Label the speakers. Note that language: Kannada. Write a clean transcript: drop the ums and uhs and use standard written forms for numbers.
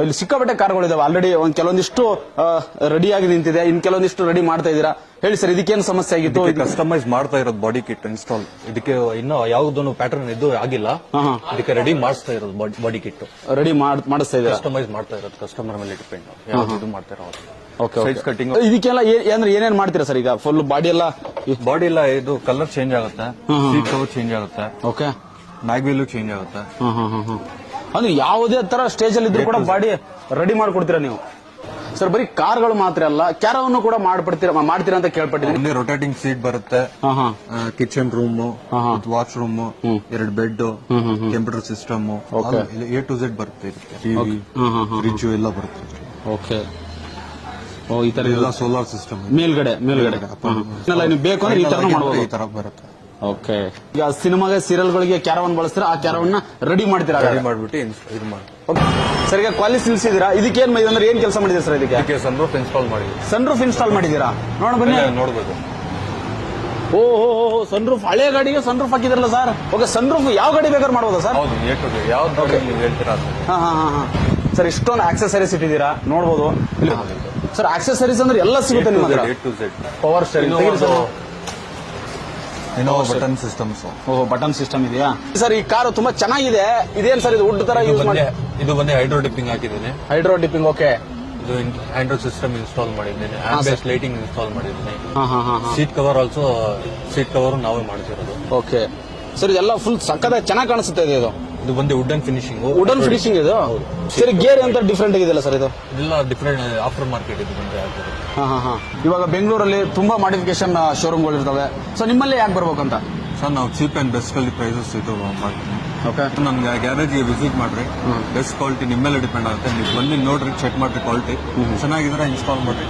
Speaker 1: ಇಲ್ಲಿ ಸಿಕ್ಕಾಪಟ್ಟೆ ಕಾರ್ಗಳಿದಾವೆ ಆಲ್ರೆಡಿ ಒಂದ್ ಕೆಲವೊಂದಿಷ್ಟು ರೆಡಿ ಆಗಿ ನಿಂತಿದೆ, ಇನ್ ಕೆಲವೊಂದಿಷ್ಟು ರೆಡಿ ಮಾಡ್ತಾ ಇದ್ದೀರಾ. ಹೇಳಿ ಸರ್, ಇದಕ್ಕೇನು ಸಮಸ್ಯೆ ಆಗಿತ್ತು?
Speaker 2: ಕಸ್ಟಮೈಸ್ ಮಾಡ್ತಾ ಇರೋದು ಬಾಡಿ ಕಿಟ್ ಇನ್ಸ್ಟಾಲ್. ಇದಕ್ಕೆ ಇನ್ನೂ ಯಾವ್ದೊಂದು ಪ್ಯಾಟರ್ನ್ ಇದು ಆಗಿಲ್ಲ. ಇದಕ್ಕೆ ರೆಡಿ ಮಾಡಿಸ್ತಾ ಇರೋದು ಬಾಡಿ ಕಿಟ್
Speaker 1: ರೆಡಿ ಮಾಡಿಸ್ತಾ ಇದ್ದೀರಾ?
Speaker 2: ಕಸ್ಟಮೈಸ್ ಮಾಡ್ತಾ ಇರೋದು ಕಸ್ಟಮರ್ ಮೇಲೆ ಡಿಪೆಂಡ್ ಯಾವ್ದು ಇದು ಮಾಡ್ತಾ ಇರೋದು. ಸೈಜ್ ಕಟಿಂಗ್
Speaker 1: ಇದಕ್ಕೆಲ್ಲ ಅಂದ್ರೆ ಏನೇನ್ ಮಾಡ್ತೀರಾ ಸರ್? ಈಗ ಫುಲ್ ಬಾಡಿ
Speaker 2: ಎಲ್ಲ ಇದು ಕಲರ್ ಚೇಂಜ್ ಆಗುತ್ತೆ, ಸೀಟ್ ಕವರ್ ಚೇಂಜ್ ಆಗುತ್ತೆ,
Speaker 1: ಓಕೆ,
Speaker 2: ಮ್ಯಾಗ್ವೀಲ್ ಚೇಂಜ್ ಆಗುತ್ತೆ.
Speaker 1: ಅಂದ್ರೆ ಯಾವುದೇ ತರ ಸ್ಟೇಜ್ ಅಲ್ಲಿ ಇದ್ರೂ ಕೂಡ ಬಾಡಿ ರೆಡಿ ಮಾಡ್ಕೊಡ್ತೀರಾ ನೀವು ಸರ್? ಬರೀ ಕಾರ್ಗಳು ಮಾತ್ರ ಅಲ್ಲ, ಕ್ಯಾರವನ್ನು ಕೂಡ ಮಾಡ್ತೀರಾ ಅಂತ ಕೇಳ್ಪಟ್ಟಿದ್ದೀನಿ.
Speaker 2: ರೊಟೇಟಿಂಗ್ ಸೀಟ್ ಬರುತ್ತೆ, kitchen room, wash room, 2 bed, computer system, A to Z ಬರುತ್ತೆ. ಟಿವಿ, ಫ್ರಿಡ್ಜ್ ಎಲ್ಲ ಬರುತ್ತೆ.
Speaker 1: ಓಕೆ, ಈ ತರ
Speaker 2: ಎಲ್ಲ ಸೋಲಾರ್ ಸಿಸ್ಟಮ್
Speaker 1: ಮೇಲ್ಗಡೆ ನೀವು ಬೇಕು ಅಂದ್ರೆ ಈ ತರ ಮಾಡಬಹುದು.
Speaker 2: ಈ ತರ ಬರುತ್ತೆ.
Speaker 1: ಓಕೆ, ಈಗ ಸಿನಿಮಾಗೆ ಸೀರಿಯಲ್ಗಳಿಗೆ ಕ್ಯಾರವನ್ ಬಳಸ್ತೀರಾ, ಆ ಕ್ಯಾರವನ್ನ ರೆಡಿ ಮಾಡ್ತೀರಾ?
Speaker 2: ರೆಡಿ ಮಾಡ್ಬಿಟ್ಟು ಇದು ಮಾಡಿ.
Speaker 1: ಸರ್, ಈಗ ಕ್ವಾಲಿಟಿ ನಿಲ್ಸಿದ್ದೀರಾ, ಇದಕ್ಕೇನ್ ಅಂದ್ರೆ ಏನ್ ಕೆಲಸ ಮಾಡಿದ್ದೀರಾ ಸರ್? ಇದಕ್ಕೆ
Speaker 2: ಸನ್ರೂಫ್ ಇನ್ಸ್ಟಾಲ್ ಮಾಡಿದ್ವಿ.
Speaker 1: ಸನ್ರೂಫ್ ಇನ್ಸ್ಟಾಲ್ ಮಾಡಿದ್ದೀರಾ? ಬನ್ನಿ
Speaker 2: ನೋಡ್ಬೋದು.
Speaker 1: ಓಹೋ, ಸನ್ರೂಫ್ ಹಳೆ ಗಾಡಿಗೆ ಸನ್ರೂಫ್ ಹಾಕಿದ್ರಲ್ಲ ಸರ್? ಓಕೆ, ಸನ್ರೂಫ್ ಯಾವ ಗಾಡಿ ಬೇಕಾದ್ರೆ ಮಾಡ್ಬೋದಾ ಸರ್?
Speaker 2: ಹೌದು, ಯಾವ್ದು ಹೇಳ್ತೀರಾ?
Speaker 1: ಸರ್, ಇಷ್ಟೊಂದು ಆಕ್ಸೆಸರೀಸ್ ಇಟ್ಟಿದ್ದೀರಾ, ನೋಡ್ಬೋದು. ಸರ್, ಆಕ್ಸೆಸರೀಸ್ ಅಂದ್ರೆ ಎಲ್ಲ ಸಿಗುತ್ತೆ ನಿಮ್ಮ ಹತ್ರ?
Speaker 2: A to Z.
Speaker 1: Power steering,
Speaker 2: button systems.
Speaker 1: ಓಹೋ, ಬಟನ್ ಸಿಸ್ಟಮ್ ಇದೆಯಾ ಸರ್? ಈ ಕಾರು ತುಂಬಾ ಚೆನ್ನಾಗಿದೆ. ಇದೇನ್ ಸರ್ ಇದು ವುಡ್ ತರ ಯೂಸ್ ಮಾಡಿ?
Speaker 2: ಇದು ಬಂದು ಹೈಡ್ರೋ ಡಿಪ್ಪಿಂಗ್ ಹಾಕಿದ್ದೇನೆ.
Speaker 1: Hydro dipping, okay.
Speaker 2: ಇದು ಆಂಡ್ರಾಯ್ಡ್ ಸಿಸ್ಟಮ್ ಇನ್ಸ್ಟಾಲ್ ಮಾಡಿದ್ದೇನೆ, ಆಂಬಿಯಂಟ್ ಲೈಟಿಂಗ್ ಇನ್ಸ್ಟಾಲ್ ಮಾಡಿದ್ದೇನೆ. Seat cover also, seat cover ನಾವೇ ಮಾಡ್ತಿರೋದು.
Speaker 1: ಓಕೆ ಸರ್, ಇದೆಲ್ಲ ಫುಲ್ ಸಕ್ಕತ್ತಾಗಿ ಚೆನ್ನಾಗಿ ಕಾಣಿಸುತ್ತೆ.
Speaker 2: ಇದು ಬಂದು ವುಡನ್ ಫಿನಿಶಿಂಗ್.
Speaker 1: ವುಡನ್ ಫಿನಿಶಿಂಗ್ ಇದು ಸರಿ. ಗೇರ್ ಅಂತ ಡಿಫ್ರೆಂಟ್ ಆಗಿದೆಯಲ್ಲ ಸರ್? ಇದು
Speaker 2: ಎಲ್ಲ ಡಿಫ್ರೆಂಟ್ ಆಫ್ಟರ್ ಮಾರ್ಕೆಟ್ ಇದು ಬಂದ್ರೆ.
Speaker 1: ಇವಾಗ ಬೆಂಗಳೂರಲ್ಲಿ ತುಂಬಾ ಮಾಡಿಫಿಕೇಶನ್ ಶೋರೂಮ್ಗಳು ಇರ್ತವೆ. ಸೊ ನಿಮ್ಮಲ್ಲಿ ಯಾಕೆ ಬರ್ಬೇಕಂತ
Speaker 2: ಸರ್? ನಾವು ಚೀಪ್ ಅಂಡ್ ಬೆಸ್ಟ್ ಅಲ್ಲಿ ಪ್ರೈಸಸ್ ಇದು ಮಾಡ್ತೀವಿ.
Speaker 1: ಓಕೆ,
Speaker 2: ನಮ್ಗೆ ಗ್ಯಾರೇಜ್ಗೆ ವಿಸಿಟ್ ಮಾಡ್ರಿ, ಬೆಸ್ಟ್ ಕ್ವಾಲಿಟಿ ನಿಮ್ಮ ಮೇಲೆ ಡಿಪೆಂಡ್ ಆಗುತ್ತೆ. ನೀವು ಬಂದು ನೋಡ್ರಿ, ಚೆಕ್ ಮಾಡ್ರಿ, ಕ್ವಾಲಿಟಿ ಚೆನ್ನಾಗಿದ್ರೆ ಇನ್ಸ್ಟಾಲ್ ಮಾಡ್ರಿ.